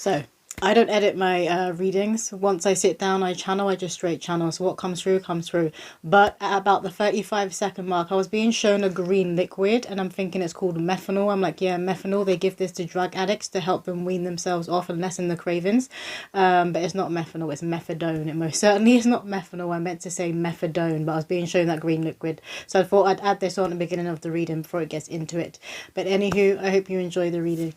So, I don't edit my readings. Once I sit down, I channel, I just straight channel. So what comes through, comes through. But at about the 35-second mark, I was being shown a green liquid and I'm thinking it's called methanol. I'm like, yeah, methanol. They give this to drug addicts to help them wean themselves off and lessen the cravings. But it's not methanol, it's methadone. It most certainly is not methanol. I meant to say methadone, but I was being shown that green liquid. So I thought I'd add this on at the beginning of the reading before it gets into it. But anywho, I hope you enjoy the reading.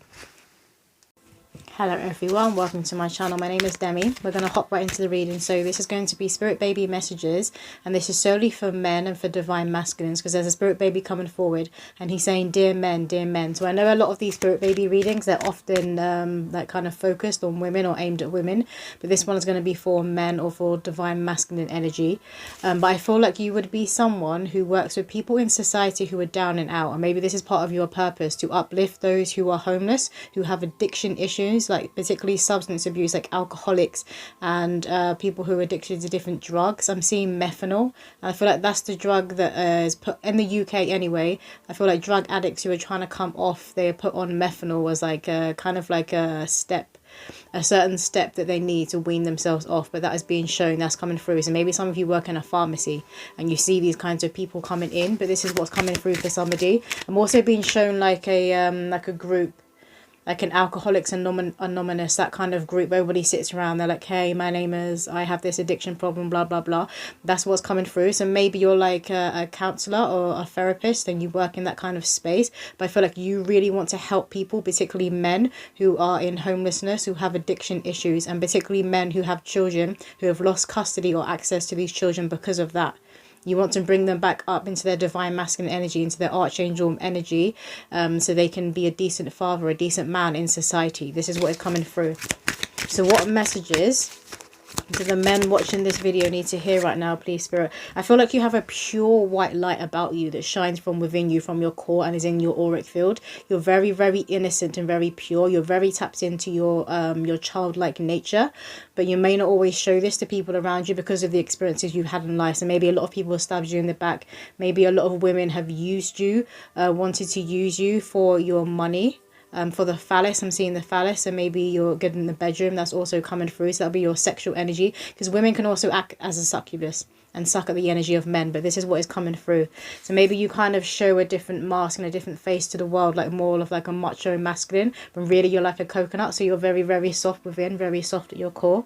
Hello everyone, welcome to my channel. My name is Demi. We're going to hop right into the reading. So this is going to be spirit baby messages, and this is solely for men and for divine masculines, because there's a spirit baby coming forward and he's saying dear men, dear men. So I know a lot of these spirit baby readings, they're often like kind of focused on women or aimed at women, but this one is going to be for men or for divine masculine energy. But I feel like you would be someone who works with people in society who are down and out, and maybe this is part of your purpose, to uplift those who are homeless, who have addiction issues, like particularly substance abuse, like alcoholics and people who are addicted to different drugs. I'm seeing methanol. I feel like that's the drug that is put in the UK anyway. I feel like drug addicts who are trying to come off, they are put on methanol as like a kind of like a certain step that they need to wean themselves off. But that is being shown, that's coming through. So maybe some of you work in a pharmacy and you see these kinds of people coming in, but this is what's coming through for somebody. I'm also being shown like a group, like an Alcoholics Anonymous, that kind of group. Everybody sits around, they're like, hey, my name is, I have this addiction problem, blah blah blah. That's what's coming through. So maybe you're like a counselor or a therapist and you work in that kind of space, but I feel like you really want to help people, particularly men who are in homelessness, who have addiction issues, and particularly men who have children who have lost custody or access to these children because of that. You want to bring them back up into their divine masculine energy, into their archangel energy, so they can be a decent father, a decent man in society. This is what is coming through. So what messages do the men watching this video need to hear right now, please, Spirit? I feel like you have a pure white light about you that shines from within you, from your core, and is in your auric field. You're very, very innocent and very pure. You're very tapped into your childlike nature, but you may not always show this to people around you because of the experiences you've had in life. So maybe a lot of people have stabbed you in the back. Maybe a lot of women have used you, wanted to use you for your money. For the phallus, I'm seeing the phallus, so maybe you're good in the bedroom. That's also coming through. So that'll be your sexual energy, because women can also act as a succubus and suck at the energy of men, but this is what is coming through. So maybe you kind of show a different mask and a different face to the world, like more of like a macho masculine, but really you're like a coconut. So you're very, very soft within, very soft at your core.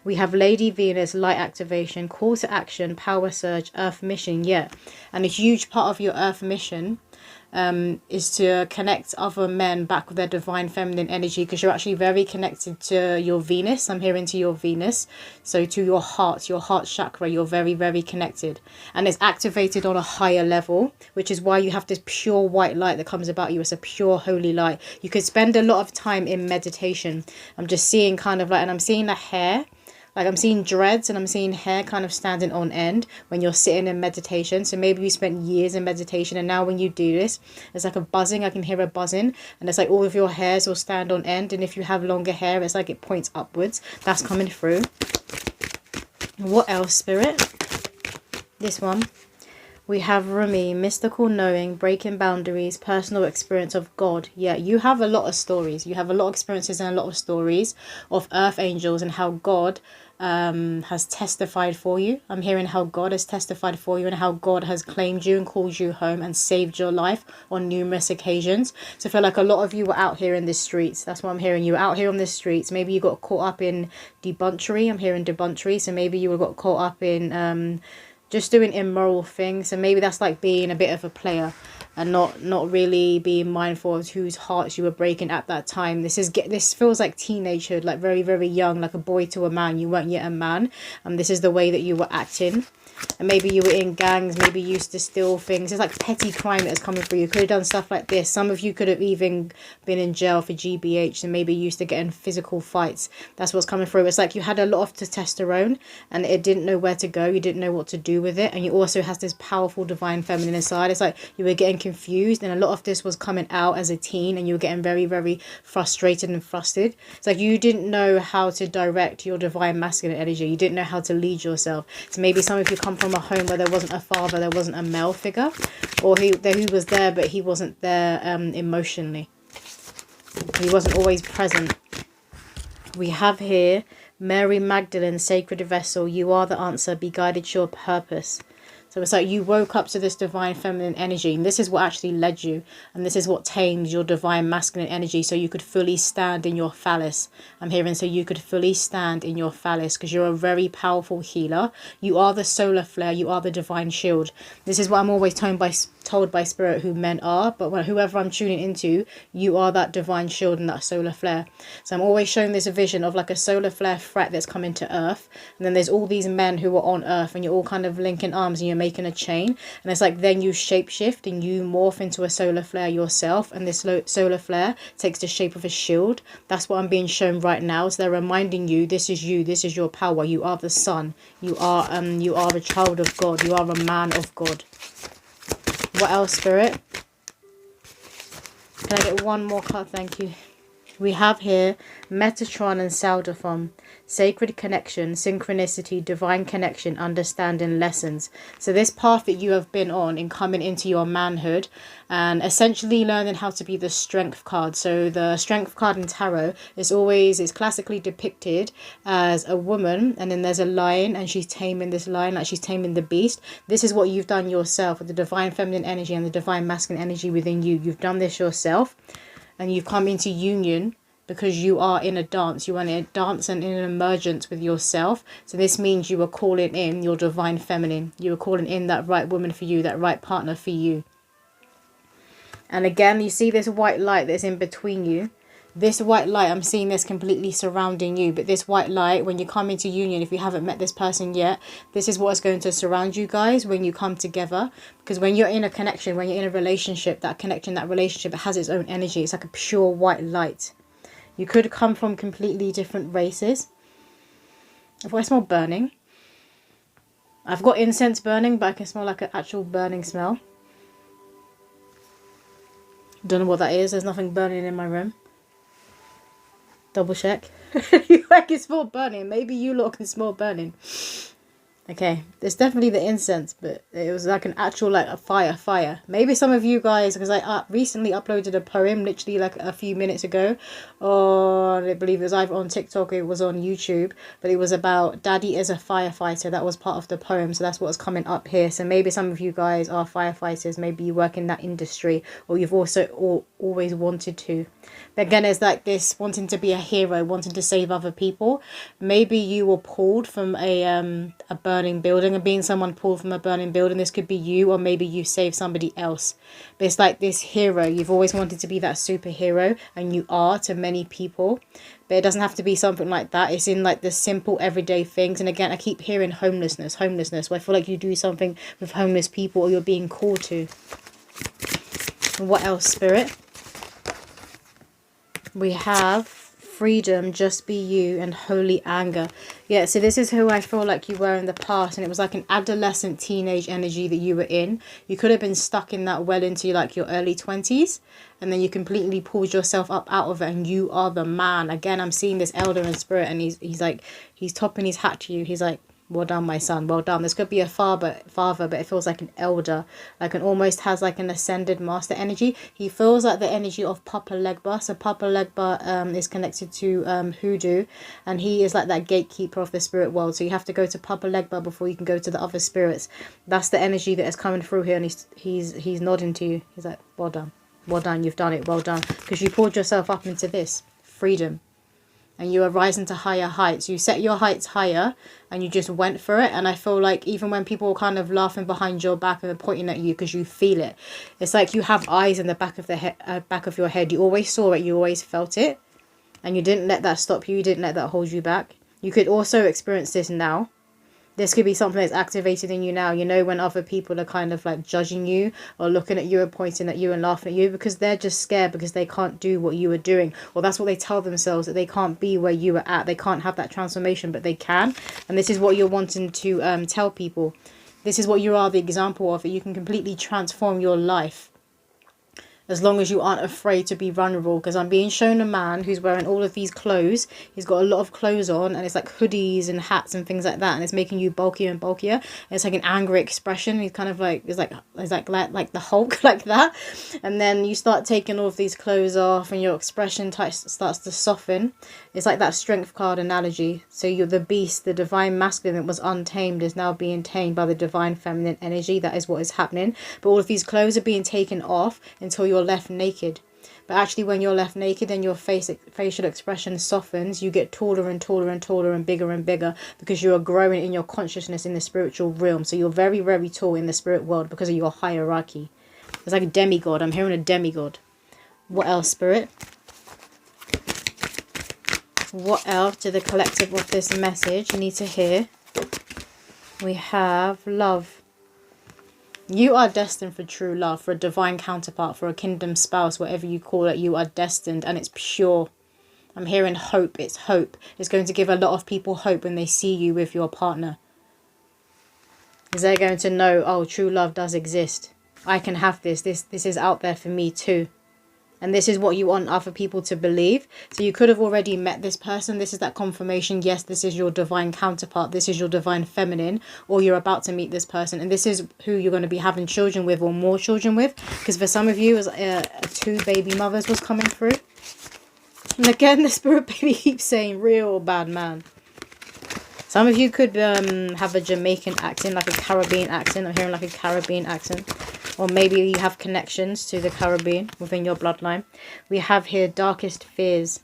We have Lady Venus, light activation, call to action, power surge, earth mission. Yeah, and a huge part of your earth mission is to connect other men back with their divine feminine energy, because you're actually very connected to your Venus. I'm hearing to your Venus, so to your heart chakra. You're very, very connected, and it's activated on a higher level, which is why you have this pure white light that comes about you. It's a pure holy light. You could spend a lot of time in meditation. I'm just seeing kind of like, and I'm seeing the hair, like I'm seeing dreads, and I'm seeing hair kind of standing on end when you're sitting in meditation. So maybe you spent years in meditation, and now when you do this, it's like a buzzing. I can hear a buzzing, and it's like all of your hairs will stand on end. And if you have longer hair, it's like it points upwards. That's coming through. What else, Spirit? This one. We have Rumi, mystical knowing, breaking boundaries, personal experience of God. Yeah, you have a lot of stories. You have a lot of experiences and a lot of stories of earth angels and how God has testified for you. I'm hearing how God has testified for you and how God has claimed you and called you home and saved your life on numerous occasions. So I feel like a lot of you were out here in the streets. That's what I'm hearing. You were out here on the streets. Maybe you got caught up in debauchery. I'm hearing debauchery. So maybe you got caught up in just doing immoral things. So maybe that's like being a bit of a player and not really being mindful of whose hearts you were breaking at that time. This feels like teenagehood, like very, very young, like a boy to a man. You weren't yet a man, and this is the way that you were acting. And maybe you were in gangs, maybe you used to steal things. It's like petty crime that is coming through. You could have done stuff like this. Some of you could have even been in jail for GBH, and maybe you used to get in physical fights. That's what's coming through. It's like you had a lot of testosterone and it didn't know where to go. You didn't know what to do with it. And you also has this powerful divine feminine inside. It's like you were getting confused, and a lot of this was coming out as a teen, and you were getting very, very frustrated and flustered. It's like you didn't know how to direct your divine masculine energy. You didn't know how to lead yourself. So maybe some of you come from a home where there wasn't a father, there wasn't a male figure, or he was there but he wasn't there emotionally. He wasn't always present. We have here Mary Magdalene, sacred vessel. You are the answer. Be guided to your purpose. So it's like you woke up to this divine feminine energy, and this is what actually led you, and this is what tamed your divine masculine energy, so you could fully stand in your phallus. I'm hearing so you could fully stand in your phallus, because you're a very powerful healer. You are the solar flare. You are the divine shield. This is what I'm always told by spirit who men are, but whoever I'm tuning into, you are that divine shield and that solar flare. So I'm always showing this vision of like a solar flare threat that's coming to earth, and then there's all these men who are on earth, and you're all kind of linking arms and you're making a chain, and it's like then you shapeshift and you morph into a solar flare yourself, and this solar flare takes the shape of a shield. That's what I'm being shown right now. So they're reminding you, this is you, this is your power. You are the sun. You are a child of God. You are a man of God. What else, Spirit? Can I get one more card? Thank you. We have here Metatron and Saldathon. Sacred connection, synchronicity, divine connection, understanding, lessons. So this path that you have been on in coming into your manhood and essentially learning how to be the strength card. So the strength card in tarot is classically depicted as a woman, and then there's a lion, and she's taming this lion, like she's taming the beast. This is what you've done yourself with the divine feminine energy and the divine masculine energy within you. You've done this yourself, and you've come into union because you are in a dance. You are in a dance and in an emergence with yourself. So this means you are calling in your divine feminine. You are calling in that right woman for you, that right partner for you. And again, you see this white light that's in between you. This white light, I'm seeing this completely surrounding you. But this white light, when you come into union, if you haven't met this person yet, this is what is going to surround you guys when you come together. Because when you're in a connection, when you're in a relationship, that connection, that relationship, it has its own energy. It's like a pure white light. You could come from completely different races. I smell burning. I've got incense burning, but I can smell like an actual burning smell. Don't know what that is. There's nothing burning in my room. Double check. I can smell burning. Maybe you lot can smell burning. Okay, there's definitely the incense, but it was like an actual, like a fire. Maybe some of you guys, because I recently uploaded a poem literally like a few minutes ago, or I believe it was either on TikTok or it was on YouTube, but it was about Daddy is a firefighter. That was part of the poem, so that's what's coming up here. So maybe some of you guys are firefighters, maybe you work in that industry, or you've also always wanted to. But again, it's like this wanting to be a hero, wanting to save other people. Maybe you were pulled from a burning building, and being someone pulled from a burning building, this could be you, or maybe you saved somebody else. But it's like this hero. You've always wanted to be that superhero, and you are to many people. But it doesn't have to be something like that. It's in like the simple everyday things. And again, I keep hearing homelessness. Where I feel like you do something with homeless people, or you're being called to. What else, Spirit? We have freedom, just be you, and holy anger. Yeah, so this is who I feel like you were in the past, and it was like an adolescent teenage energy that you were in. You could have been stuck in that well into like your early 20s, and then you completely pulled yourself up out of it, and you are the man. Again, I'm seeing this elder in spirit, and he's topping his hat to you. He's like, well done, my son, well done. This could be a father, but it feels like an elder, like an almost has like an ascended master energy. He feels like the energy of Papa Legba. So Papa Legba is connected to hoodoo, and he is like that gatekeeper of the spirit world. So you have to go to Papa Legba before you can go to the other spirits. That's the energy that is coming through here, and he's nodding to you. He's like, well done, you've done it, well done, because you pulled yourself up into this freedom. And you are rising to higher heights. You set your heights higher, and you just went for it. And I feel like even when people are kind of laughing behind your back and they're pointing at you because you feel it, it's like you have eyes in the back of the back of your head. You always saw it. You always felt it, and you didn't let that stop you. You didn't let that hold you back. You could also experience this now. This could be something that's activated in you now. You know, when other people are kind of like judging you or looking at you and pointing at you and laughing at you because they're just scared because they can't do what you are doing. Or that's what they tell themselves, that they can't be where you are at. They can't have that transformation, but they can. And this is what you're wanting to tell people. This is what you are the example of. That you can completely transform your life. as long as you aren't afraid to be vulnerable. Because I'm being shown a man who's wearing all of these clothes. He's got a lot of clothes on, and it's like hoodies and hats and things like that, and it's making you bulkier and bulkier. And it's like an angry expression. He's kind of like, it's like the Hulk, like that. And then you start taking all of these clothes off and your expression starts to soften. It's like that strength card analogy. So you're the beast, the divine masculine that was untamed is now being tamed by the divine feminine energy. That is what is happening. But all of these clothes are being taken off until you're left naked. But actually when you're left naked, then your facial expression softens. You get taller and taller and taller and bigger because you are growing in your consciousness in the spiritual realm. So you're very, very tall in the spirit world because of your hierarchy. It's like a demigod. I'm hearing a demigod. What else, Spirit? What else do the collective of this message need to hear? We have love. You are destined for true love, for a divine counterpart, for a kingdom spouse, whatever you call it. You are destined, and it's pure. I'm hearing hope. It's hope. It's going to give a lot of people hope when they see you with your partner. Because they're going to know, oh, true love does exist. I can have this. This is out there for me too. And this is what you want other people to believe. So you could have already met this person. This is that confirmation. Yes, this is your divine counterpart. This is your divine feminine. Or you're about to meet this person. And this is who you're going to be having children with or more children with. Because for some of you, it was, 2 baby mothers was coming through. And again, the spirit baby keeps saying real bad man. Some of you could have a Jamaican accent, like a Caribbean accent. I'm hearing like a Caribbean accent. Or maybe you have connections to the Caribbean within your bloodline. We have here darkest fears.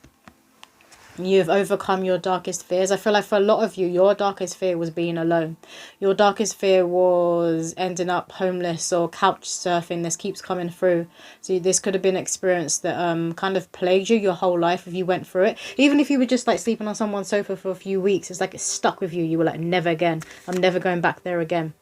You've overcome your darkest fears. I feel like for a lot of you, your darkest fear was being alone. Your darkest fear was ending up homeless or couch surfing. This keeps coming through. So this could have been an experience that kind of plagued you your whole life if you went through it. Even if you were just like sleeping on someone's sofa for a few weeks, it's like it stuck with you. You were like, never again. I'm never going back there again.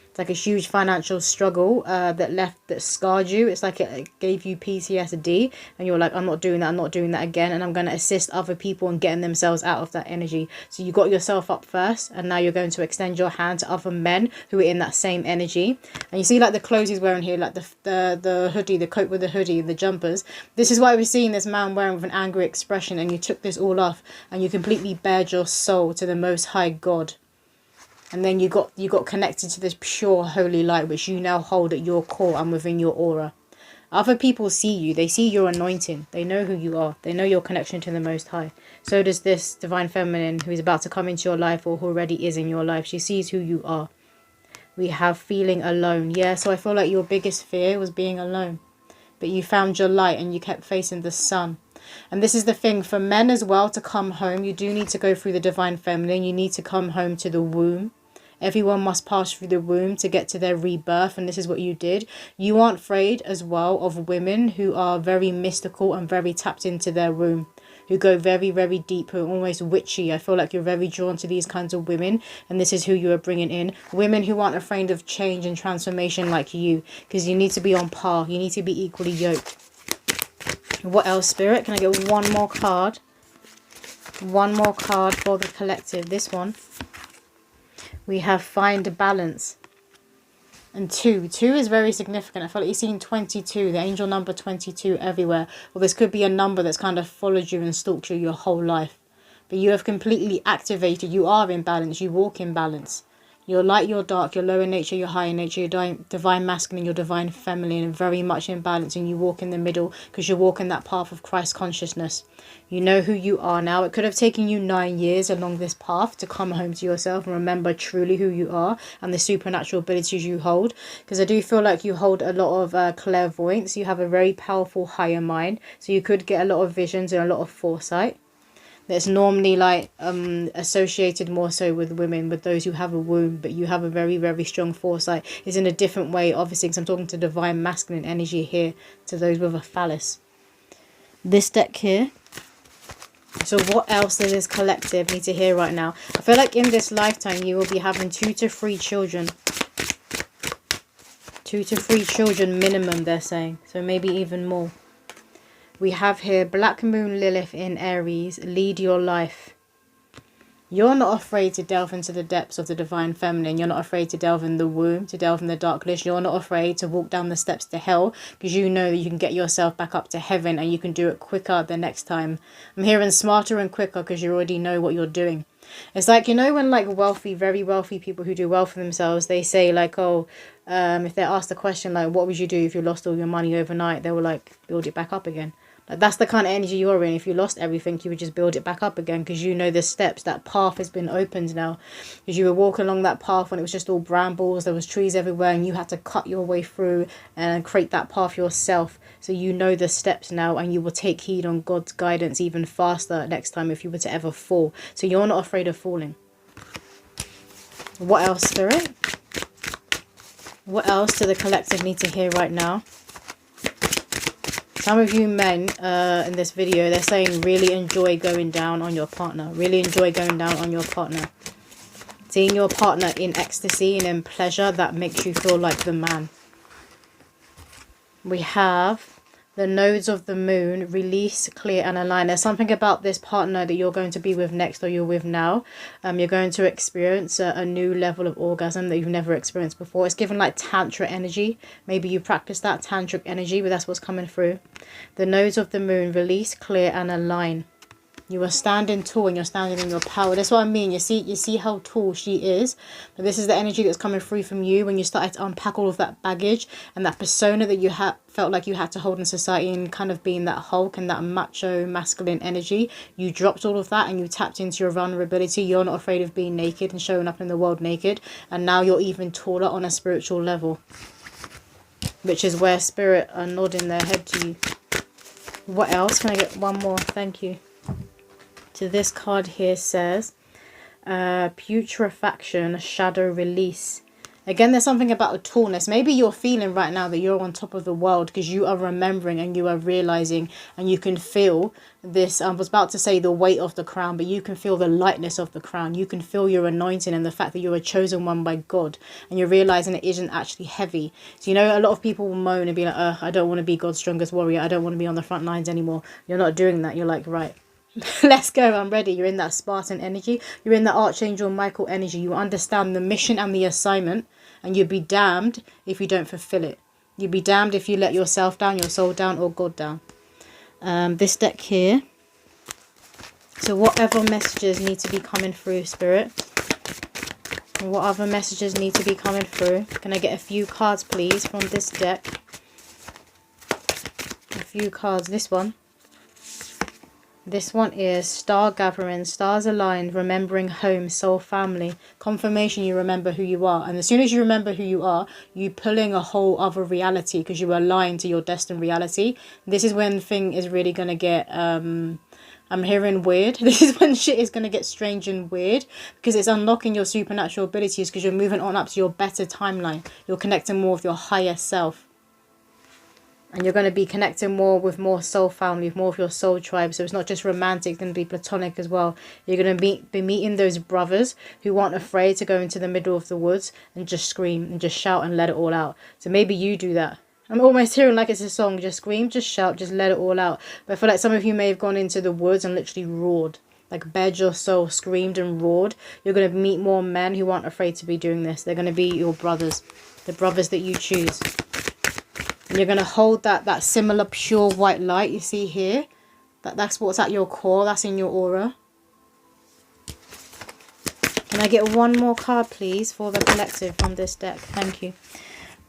It's like a huge financial struggle that scarred you. It's like it gave you PTSD and you're like, I'm not doing that again, and I'm going to assist other people in getting themselves out of that energy. So you got yourself up first, and now you're going to extend your hand to other men who are in that same energy. And you see like the clothes he's wearing here, like the hoodie, the coat with the hoodie, the jumpers. This is why we're seeing this man wearing with an angry expression, and you took this all off and you completely bared your soul to the Most High God. And then you got connected to this pure holy light, which you now hold at your core and within your aura. Other people see you. They see your anointing. They know who you are. They know your connection to the Most High. So does this divine feminine who is about to come into your life or who already is in your life. She sees who you are. We have feeling alone. Yeah, so I feel like your biggest fear was being alone. But you found your light and you kept facing the sun. And this is the thing for men as well, to come home. You do need to go through the divine feminine. You need to come home to the womb. Everyone must pass through the womb to get to their rebirth, and this is what you did. You aren't afraid as well of women who are very mystical and very tapped into their womb, who go very, very deep, who are almost witchy. I feel like you're very drawn to these kinds of women, and this is who you are bringing in. Women who aren't afraid of change and transformation like you, because you need to be on par. You need to be equally yoked. What else, Spirit? Can I get one more card? One more card for the collective. This one. We have find a balance. And 2. 2 is very significant. I feel like you're seeing 22, the angel number 22 everywhere. Well, this could be a number that's kind of followed you and stalked you your whole life. But you have completely activated. You are in balance. You walk in balance. You're light, you're dark, you're low in nature, you're high in nature, you're divine masculine, you're divine feminine, and very much in balance, and you walk in the middle because you're walking that path of Christ consciousness. You know who you are now. It could have taken you 9 years along this path to come home to yourself and remember truly who you are and the supernatural abilities you hold, because I do feel like you hold a lot of clairvoyance. You have a very powerful higher mind, so you could get a lot of visions and a lot of foresight. That's normally like associated more so with women, with those who have a womb, but you have a very, very strong foresight. It's in a different way, obviously, because I'm talking to divine masculine energy here, to those with a phallus. This deck here. So what else does this collective need to hear right now? I feel like in this lifetime you will be having 2 to 3 children. 2 to 3 children minimum, they're saying. So maybe even more. We have here Black Moon Lilith in Aries, lead your life. You're not afraid to delve into the depths of the divine feminine. You're not afraid to delve in the womb, to delve in the darkness. You're not afraid to walk down the steps to hell, because you know that you can get yourself back up to heaven, and you can do it quicker the next time. I'm hearing smarter and quicker, because you already know what you're doing. It's like, you know, when like wealthy, very wealthy people who do well for themselves, they say like, oh, if they're asked the question like, what would you do if you lost all your money overnight? They will like build it back up again. Like, that's the kind of energy you're in. If you lost everything, you would just build it back up again, because you know the steps. That path has been opened now, because you were walking along that path when it was just all brambles, there was trees everywhere, and you had to cut your way through and create that path yourself. So you know the steps now, and you will take heed on God's guidance even faster next time if you were to ever fall. So you're not afraid of falling. What else, Spirit? What else do the collective need to hear right now? Some of you men in this video, they're saying really enjoy going down on your partner. Really enjoy going down on your partner. Seeing your partner in ecstasy and in pleasure, that makes you feel like the man. We have the nodes of the moon, release, clear and align. There's something about this partner that you're going to be with next, or you're with now. You're going to experience a new level of orgasm that you've never experienced before. It's given like tantra energy. Maybe you practice that tantric energy, but that's what's coming through. The nodes of the moon, release, clear and align. You are standing tall, and you're standing in your power. That's what I mean. You see how tall she is. But this is the energy that's coming through from you when you started to unpack all of that baggage and that persona that you felt like you had to hold in society, and kind of being that Hulk and that macho masculine energy. You dropped all of that and you tapped into your vulnerability. You're not afraid of being naked and showing up in the world naked. And now you're even taller on a spiritual level, which is where Spirit are nodding their head to you. What else? Can I get one more? Thank you. So this card here says putrefaction, shadow release. Again, there's something about the tallness. Maybe you're feeling right now that you're on top of the world, because you are remembering and you are realizing, and you can feel this. I was about to say the weight of the crown, but you can feel the lightness of the crown. You can feel your anointing and the fact that you're a chosen one by God, and you're realizing it isn't actually heavy. So, you know, a lot of people will moan and be like, I don't want to be God's strongest warrior. I don't want to be on the front lines anymore. You're not doing that. You're like, right. Let's go, I'm ready. You're in that Spartan energy. You're in that Archangel Michael energy. You understand the mission and the assignment, and you'd be damned if you don't fulfill it. You'd be damned if you let yourself down, your soul down, or God down. This deck here. So whatever messages need to be coming through, Spirit. What other messages need to be coming through? Can I get a few cards, please, from this deck? A few cards. This one. This one is star gathering, stars aligned, remembering home, soul, family. Confirmation you remember who you are. And as soon as you remember who you are, you pulling a whole other reality, because you are aligned to your destined reality. This is when thing is really going to get, I'm hearing weird. This is when shit is going to get strange and weird, because it's unlocking your supernatural abilities, because you're moving on up to your better timeline. You're connecting more with your higher self. And you're going to be connecting more with more soul family, with more of your soul tribe. So it's not just romantic, it's going to be platonic as well. You're going to be meeting those brothers who aren't afraid to go into the middle of the woods and just scream and just shout and let it all out. So maybe you do that. I'm almost hearing like it's a song. Just scream, just shout, just let it all out. But I feel like some of you may have gone into the woods and literally roared. Like bared your soul, screamed and roared. You're going to meet more men who aren't afraid to be doing this. They're going to be your brothers. The brothers that you choose. And you're going to hold that similar pure white light you see here. That's what's at your core. That's in your aura. Can I get one more card, please, for the collective from this deck? Thank you.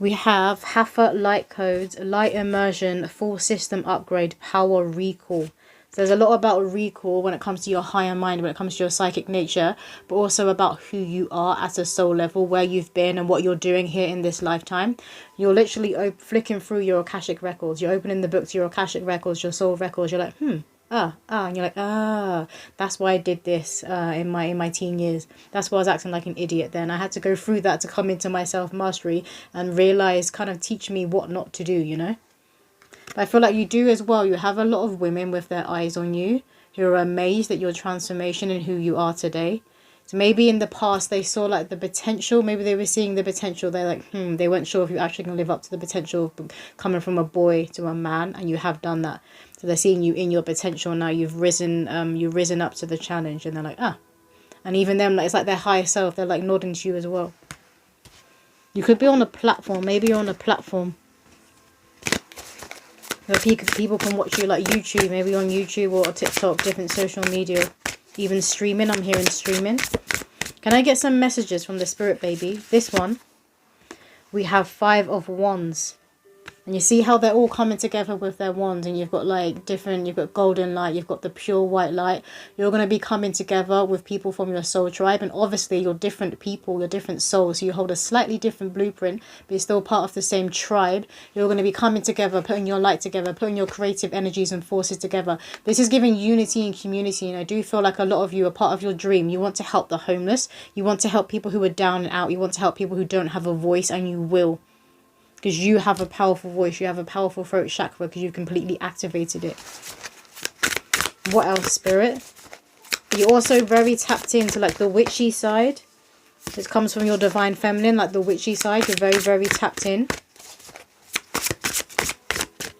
We have Hafa Light Codes, Light Immersion, Full System Upgrade, Power Recall. So there's a lot about recall when it comes to your higher mind, when it comes to your psychic nature, but also about who you are at a soul level, where you've been and what you're doing here in this lifetime. You're literally flicking through your Akashic records. You're opening the book to your Akashic records, your soul records. You're like, and you're like, that's why I did this in my teen years. That's why I was acting like an idiot then. I had to go through that to come into my self-mastery and realize, kind of teach me what not to do, you know? But I feel like you do as well. You have a lot of women with their eyes on you who are amazed at your transformation and who you are today. So maybe in the past they saw like the potential. Maybe they were seeing the potential. They're like, they weren't sure if you're actually going to live up to the potential of coming from a boy to a man, and you have done that. So they're seeing you in your potential now. You've risen up to the challenge, and they're like, And even them, like, it's like their higher self. They're like nodding to you as well. You could be on a platform. Maybe you're on a platform where people can watch you, like YouTube. Maybe on YouTube or TikTok, different social media. Even streaming. I'm hearing streaming. Can I get some messages from the spirit, baby? This one, we have 5 of Wands. And you see how they're all coming together with their wands, and you've got like different, you've got golden light, you've got the pure white light. You're going to be coming together with people from your soul tribe, and obviously you're different people, you're different souls, so you hold a slightly different blueprint, but you're still part of the same tribe. You're going to be coming together, putting your light together, putting your creative energies and forces together. This is giving unity and community, and I do feel like a lot of you are part of your dream. You want to help the homeless, you want to help people who are down and out, you want to help people who don't have a voice, and you will. Because you have a powerful voice. You have a powerful throat chakra because you've completely activated it. What else, Spirit? You're also very tapped into like the witchy side. This comes from your divine feminine, like the witchy side. You're very, very tapped in.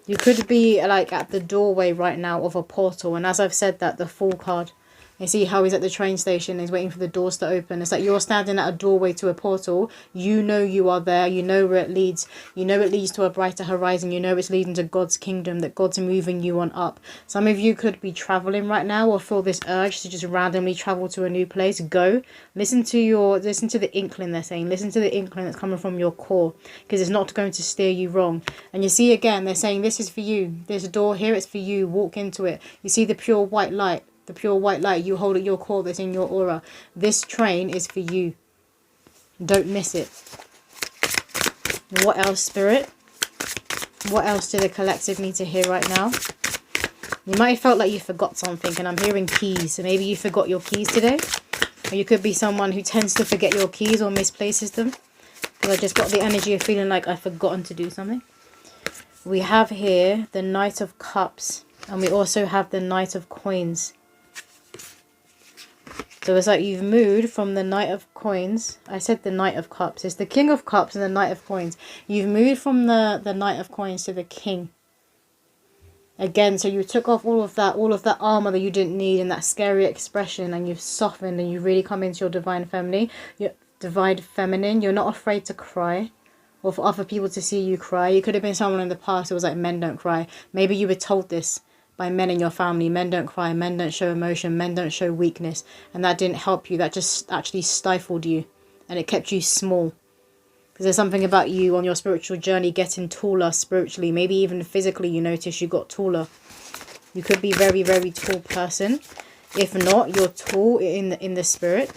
You could be like at the doorway right now of a portal. And as I've said that, the Fool card. You see how he's at the train station, he's waiting for the doors to open. It's like you're standing at a doorway to a portal. You know you are there. You know where it leads. You know it leads to a brighter horizon. You know it's leading to God's kingdom, that God's moving you on up. Some of you could be traveling right now or feel this urge to just randomly travel to a new place. Go. Listen to the inkling they're saying. Listen to the inkling that's coming from your core, because it's not going to steer you wrong. And you see again, they're saying this is for you. There's a door here, it's for you. Walk into it. You see the pure white light. The pure white light you hold at your core that's in your aura. This train is for you. Don't miss it. What else, Spirit? What else do the collective need to hear right now? You might have felt like you forgot something, and I'm hearing keys. So maybe you forgot your keys today. Or you could be someone who tends to forget your keys or misplaces them. Because I just got the energy of feeling like I've forgotten to do something. We have here the Knight of Cups. And we also have the Knight of Coins. So it's like you've moved from the Knight of Coins. I said the Knight of Cups. It's the King of Cups and the Knight of Coins. You've moved from the Knight of Coins to the King. Again, so you took off all of that armor that you didn't need and that scary expression, and you've softened and you've really come into your divine feminine. You're not afraid to cry or for other people to see you cry. You could have been someone in the past who was like, men don't cry. Maybe you were told this by men in your family. Men don't cry, men don't show emotion, men don't show weakness, and that didn't help you. That just actually stifled you, and it kept you small. Because there's something about you on your spiritual journey getting taller spiritually, maybe even physically. You notice you got taller. You could be a very, very tall person. If not, you're tall in the spirit.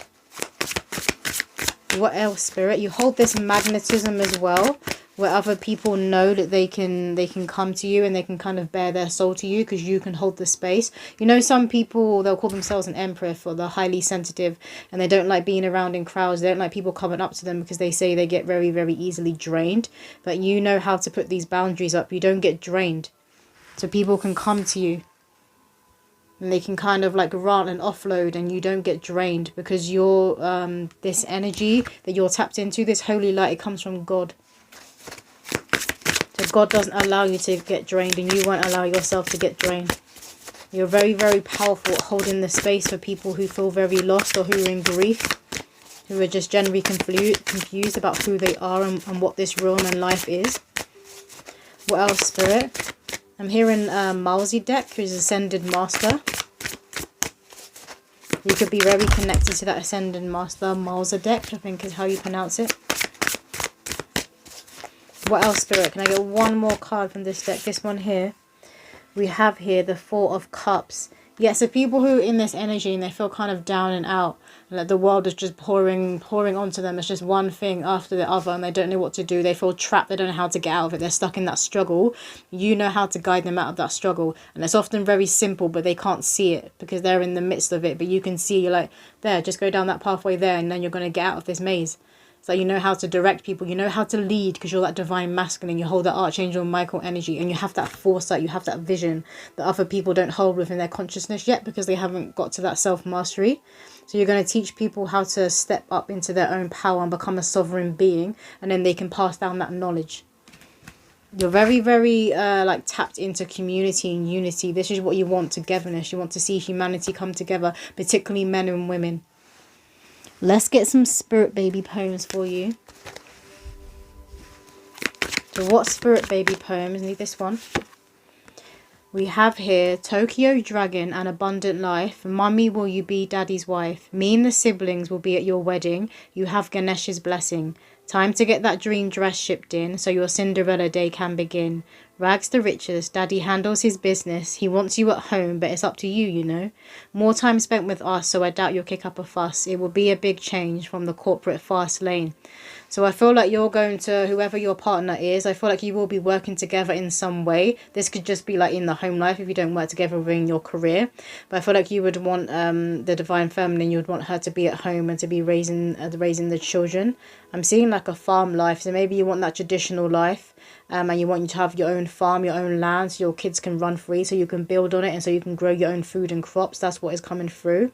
What else, Spirit? You hold this magnetism as well, where other people know that they can come to you and they can kind of bare their soul to you because you can hold the space. You know, some people, they'll call themselves an empress, or they're highly sensitive and they don't like being around in crowds. They don't like people coming up to them because they say they get very, very easily drained. But you know how to put these boundaries up. You don't get drained. So people can come to you and they can kind of like rant and offload, and you don't get drained because you're this energy that you're tapped into, this holy light, it comes from God. So God doesn't allow you to get drained, and you won't allow yourself to get drained. You're very, very powerful at holding the space for people who feel very lost or who are in grief, who are just generally confused about who they are and what this realm and life is. What else, Spirit? I'm hearing Malzi deck, who's Ascended Master. You could be very connected to that Ascended Master, Malza deck, I think is how you pronounce it. What else, Spirit? Can I get one more card from this deck? This one here. We have here the Four of Cups. Yeah, so people who are in this energy and they feel kind of down and out, like the world is just pouring onto them. It's just one thing after the other and they don't know what to do. They feel trapped. They don't know how to get out of it. They're stuck in that struggle. You know how to guide them out of that struggle. And it's often very simple, but they can't see it because they're in the midst of it. But you can see, you're like, there, just go down that pathway there and then you're going to get out of this maze. So you know how to direct people, you know how to lead because you're that divine masculine, you hold that Archangel Michael energy, and you have that foresight, you have that vision that other people don't hold within their consciousness yet because they haven't got to that self-mastery. So you're going to teach people how to step up into their own power and become a sovereign being, and then they can pass down that knowledge. You're very, very like tapped into community and unity. This is what you want, togetherness. You want to see humanity come together, particularly men and women. Let's get some spirit baby poems for you. So what spirit baby poems? Need this one. We have here Tokyo Dragon and Abundant Life. Mummy, will you be daddy's wife? Me and the siblings will be at your wedding. You have Ganesh's blessing. Time to get that dream dress shipped in so your Cinderella day can begin. Rags to riches, daddy handles his business. He wants you at home, but it's up to you, you know. More time spent with us, so I doubt you'll kick up a fuss. It will be a big change from the corporate fast lane. So I feel like you're going to, whoever your partner is, I feel like you will be working together in some way. This could just be like in the home life if you don't work together in your career. But I feel like you would want the divine feminine, you would want her to be at home and to be raising the children. I'm seeing like a farm life, so maybe you want that traditional life. And you want you to have your own farm, your own land, so your kids can run free, so you can build on it, and so you can grow your own food and crops. That's what is coming through.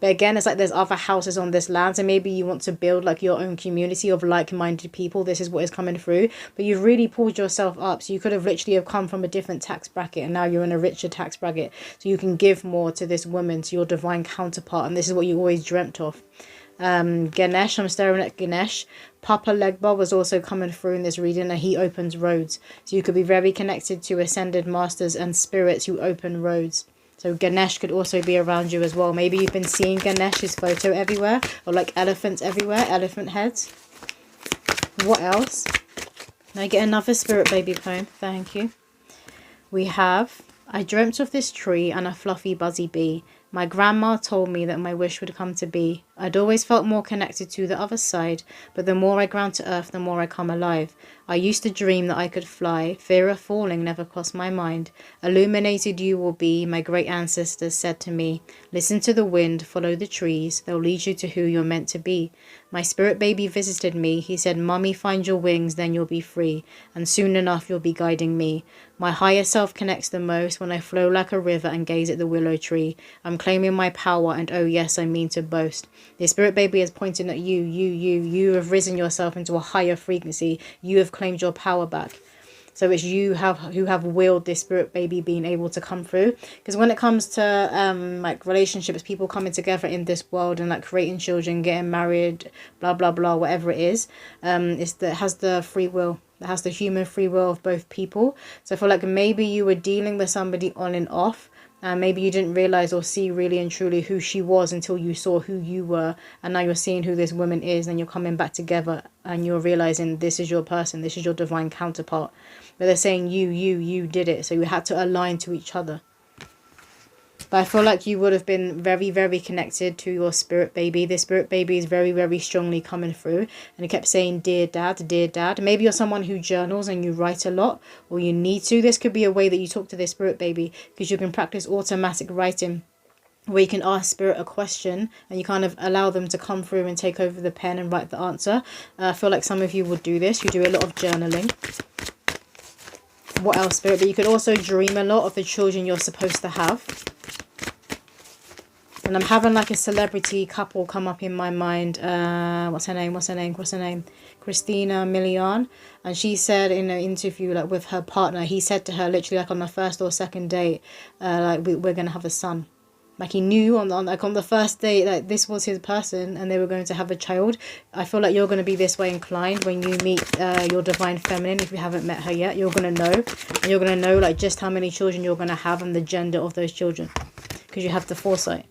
But again, it's like there's other houses on this land, so maybe you want to build like your own community of like-minded people. This is what is coming through. But you've really pulled yourself up, so you could have literally have come from a different tax bracket, and now you're in a richer tax bracket, so you can give more to this woman, to your divine counterpart, and this is what you always dreamt of. Ganesh, I'm staring at Ganesh. Papa Legba was also coming through in this reading, and he opens roads. So you could be very connected to ascended masters and spirits who open roads. So Ganesh could also be around you as well. Maybe you've been seeing Ganesh's photo everywhere, or like elephants everywhere, elephant heads. What else? Can I get another spirit baby poem? Thank you. We have, I dreamt of this tree and a fluffy buzzy bee. My grandma told me that my wish would come to be. I'd always felt more connected to the other side, but the more I ground to earth, the more I come alive. I used to dream that I could fly. Fear of falling never crossed my mind. Illuminated you will be, my great ancestors said to me. Listen to the wind, follow the trees. They'll lead you to who you're meant to be. My spirit baby visited me. He said, Mummy, find your wings, then you'll be free. And soon enough, you'll be guiding me. My higher self connects the most when I flow like a river and gaze at the willow tree. I'm claiming my power, and oh yes, I mean to boast. The spirit baby is pointing at you. You have risen yourself into a higher frequency. You have claimed your power back. So it's you who have willed this spirit baby being able to come through. Because when it comes to like relationships, people coming together in this world and like creating children, getting married, blah blah blah, whatever it is, it has the free will. It has the human free will of both people. So I feel like maybe you were dealing with somebody on and off. And maybe you didn't realize or see really and truly who she was until you saw who you were. And now you're seeing who this woman is, and you're coming back together and you're realizing this is your person, this is your divine counterpart. But they're saying you did it. So you had to align to each other. But I feel like you would have been very, very connected to your spirit baby. This spirit baby is very, very strongly coming through. And it kept saying, dear dad, dear dad. Maybe you're someone who journals and you write a lot, or you need to. This could be a way that you talk to this spirit baby, because you can practice automatic writing, where you can ask spirit a question and you kind of allow them to come through and take over the pen and write the answer. I feel like some of you would do this. You do a lot of journaling. What else, spirit? But you could also dream a lot of the children you're supposed to have. And I'm having like a celebrity couple come up in my mind. What's her name? Christina Milian. And she said in an interview like with her partner, he said to her literally like on the first or second date, like we're going to have a son. Like he knew on the first date that this was his person and they were going to have a child. I feel like you're going to be this way inclined when you meet your divine feminine. If you haven't met her yet, you're going to know. And you're going to know like just how many children you're going to have and the gender of those children. Because you have the foresight.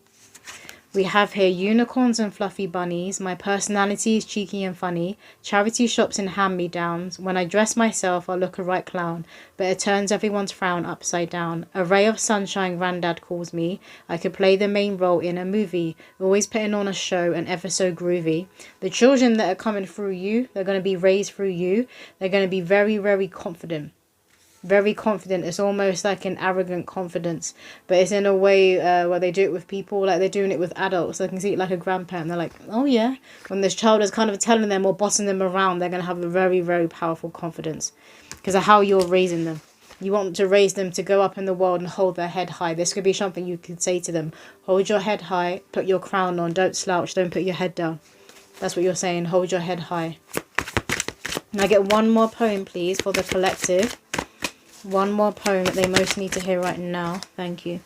We have here unicorns and fluffy bunnies. My personality is cheeky and funny. Charity shops and hand-me-downs. When I dress myself, I look a right clown, but it turns everyone's frown upside down. A ray of sunshine, Grandad calls me. I could play the main role in a movie, always putting on a show and ever so groovy. The children that are coming through you, they're going to be raised through you. They're going to be very, very confident. Very confident. It's almost like an arrogant confidence, but it's in a way where they do it with people, like they're doing it with adults. They can see it like a grandparent. They're like, oh yeah. When this child is kind of telling them or bossing them around, they're going to have a very, very powerful confidence because of how you're raising them. You want to raise them to go up in the world and hold their head high. This could be something you could say to them. Hold your head high, put your crown on, don't slouch, don't put your head down. That's what you're saying. Hold your head high. Can I get one more poem, please, for the collective? One more poem that they most need to hear right now. Thank you.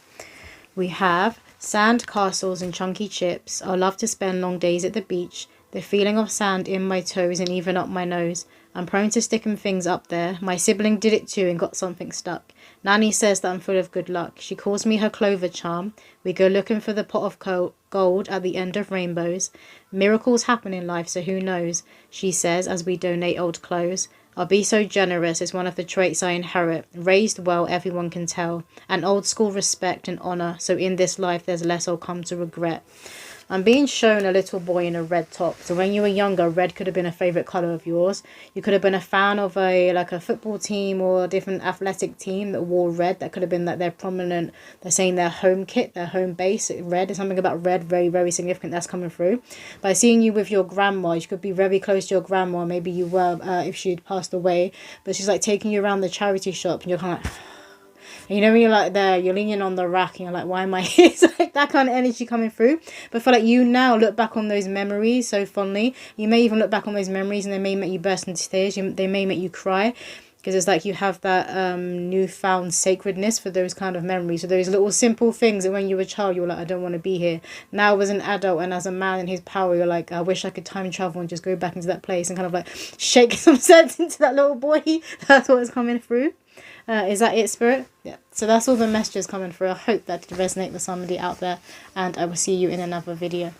We have Sand castles and chunky chips. I love to spend long days at the beach. The feeling of sand in my toes and even up my nose. I'm prone to sticking things up there. My sibling did it too and got something stuck. Nanny says that I'm full of good luck. She calls me her clover charm. We go looking for the pot of gold at the end of rainbows. Miracles happen in life, so who knows, she says as we donate old clothes. I'll be so generous is one of the traits I inherit. Raised well, everyone can tell. An old school respect and honour, so in this life there's less I'll come to regret. I'm being shown a little boy in a red top. So when you were younger, red could have been a favourite colour of yours. You could have been a fan of a football team or a different athletic team that wore red. That could have been like their prominent, they're saying their home kit, their home base. Red is something about red, very, very significant that's coming through. By seeing you with your grandma, you could be very close to your grandma. Maybe you were if she'd passed away. But she's like taking you around the charity shop and you're kind of like... And you know when you're like there, you're leaning on the rack and you're like, why am I here? It's like that kind of energy coming through. But I feel like you now look back on those memories so fondly. You may even look back on those memories and they may make you burst into tears. They may make you cry. Because it's like you have that newfound sacredness for those kind of memories. So those little simple things that when you were a child, you were like, I don't want to be here. Now as an adult and as a man in his power, you're like, I wish I could time travel and just go back into that place and kind of like shake some sense into that little boy. That's what is coming through. Is that it, Spirit? Yeah. So that's all the messages coming through. I hope that did resonate with somebody out there. And I will see you in another video.